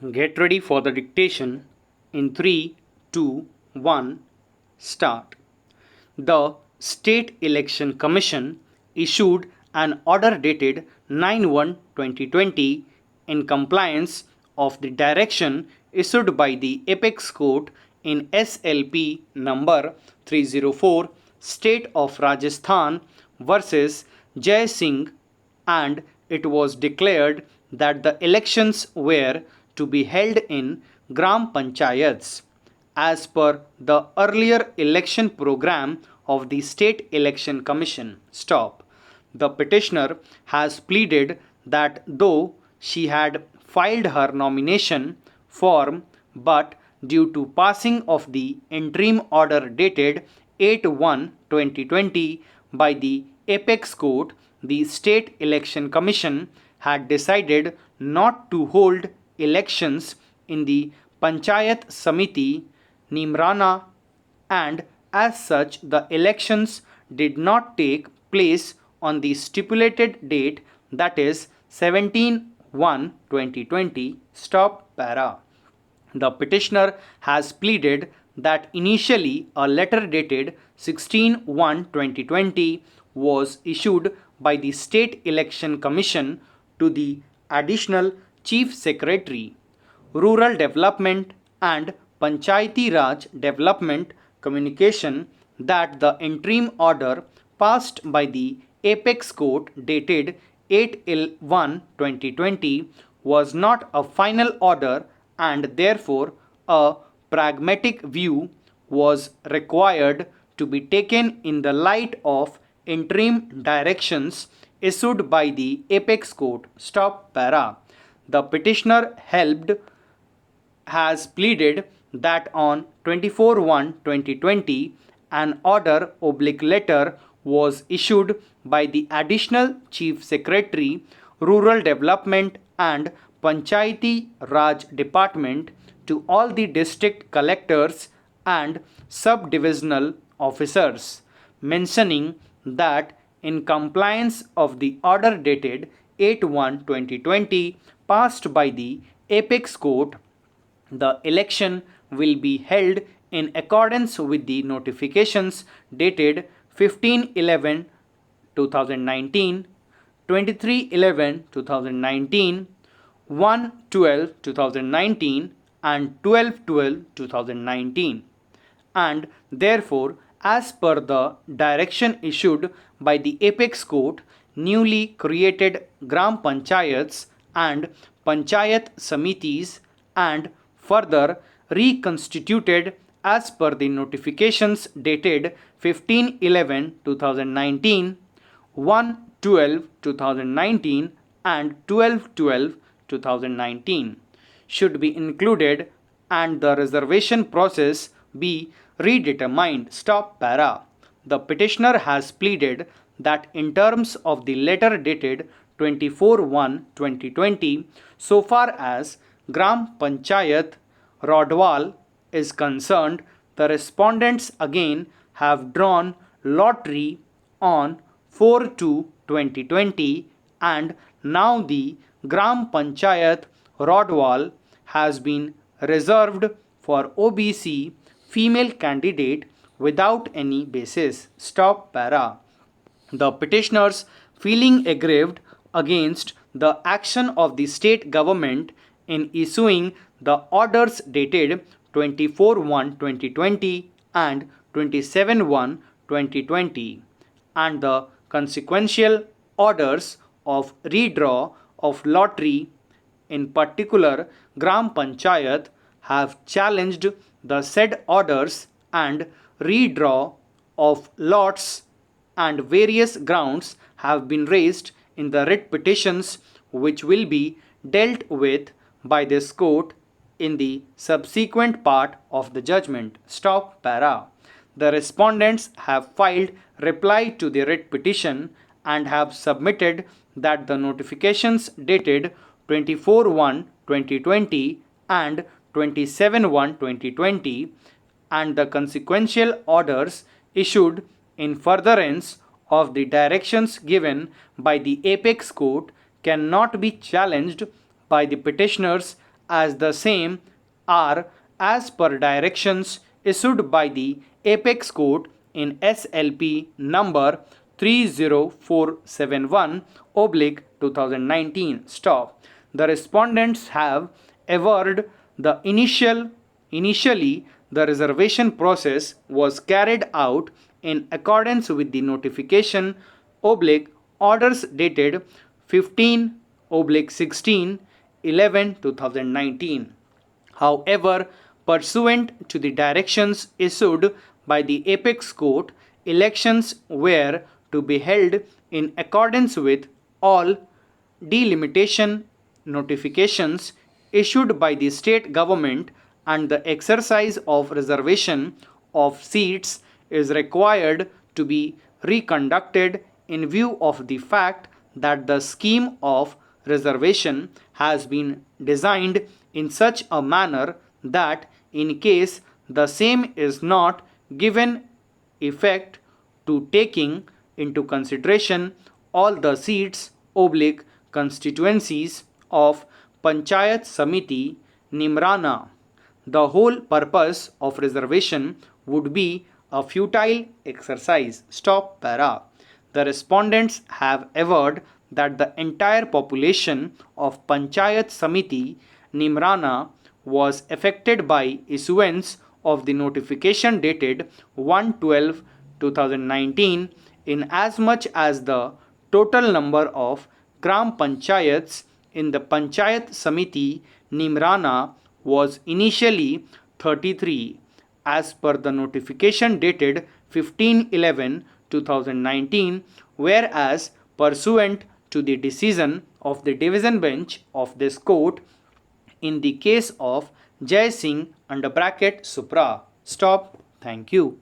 Get ready for the dictation in 3, 2, 1, start. The State Election Commission issued an order dated 9/1/2020 in compliance of the direction issued by the Apex Court in SLP number 304 State of Rajasthan versus Jai Singh, and it was declared that the elections were to be held in Gram Panchayats as per the earlier election program of the State Election Commission. Stop. The petitioner has pleaded that though she had filed her nomination form, but due to passing of the interim order dated 8/1/2020 by the Apex Court, the State Election Commission had decided not to hold elections in the Panchayat Samiti Nimrana, and as such the elections did not take place on the stipulated date, that is 17/1/2020. Stop para. The petitioner has pleaded that initially a letter dated 16/1/2020 was issued by the State Election Commission to the Additional Chief Secretary, Rural Development and Panchayati Raj Development Communication, that the interim order passed by the Apex Court dated 8/1/2020 was not a final order, and therefore a pragmatic view was required to be taken in the light of interim directions issued by the Apex Court. Stop para. The petitioner has pleaded that on 24/1/2020 an order oblique letter was issued by the Additional Chief Secretary, Rural Development and Panchayati Raj Department to all the district collectors and sub-divisional officers, mentioning that in compliance of the order dated 8/1/2020 passed by the Apex Court, the election will be held in accordance with the notifications dated 15/11/2019, 23/11/2019, 1/12/2019 and 12/12/2019, and therefore as per the direction issued by the Apex Court, newly created Gram Panchayats and Panchayat Samitis and further reconstituted as per the notifications dated 15/11/2019, 1/12/2019 and 12/12/2019 should be included and the reservation process be redetermined. Stop para. The petitioner has pleaded that in terms of the letter dated 24/1/2020, so far as Gram Panchayat Rodwal is concerned, the respondents again have drawn lottery on 4/2/2020, and now the Gram Panchayat Rodwal has been reserved for OBC female candidate without any basis. Stop para. The petitioners, feeling aggrieved against the action of the state government in issuing the orders dated 24/1/2020 and 27/1/2020 and the consequential orders of redraw of lottery, in particular Gram Panchayat, have challenged the said orders and redraw of lots, and various grounds have been raised in the writ petitions which will be dealt with by this court in the subsequent part of the judgment. Stop para. The respondents have filed reply to the writ petition and have submitted that the notifications dated 24/1/2020 and 27/1/2020 and the consequential orders issued in furtherance of the directions given by the Apex Court cannot be challenged by the petitioners as the same are as per directions issued by the Apex Court in SLP number 30471 oblique 2019. Stop. The respondents have averred the initially the reservation process was carried out in accordance with the notification oblique orders dated 15 oblique 16 11 2019. However, pursuant to the directions issued by the Apex Court, elections were to be held in accordance with all delimitation notifications issued by the state government, and the exercise of reservation of seats is required to be reconducted in view of the fact that the scheme of reservation has been designed in such a manner that in case the same is not given effect to taking into consideration all the seats oblique constituencies of Panchayat Samiti Nimrana, the whole purpose of reservation would be a futile exercise. Stop para. The respondents have averred that the entire population of Panchayat Samiti Nimrana was affected by issuance of the notification dated 1/12/2019 in as much as the total number of Gram Panchayats in the Panchayat Samiti Nimrana was initially 33 as per the notification dated 15/11/2019, whereas pursuant to the decision of the division bench of this court in the case of Jai Singh under bracket Supra. Stop. Thank you.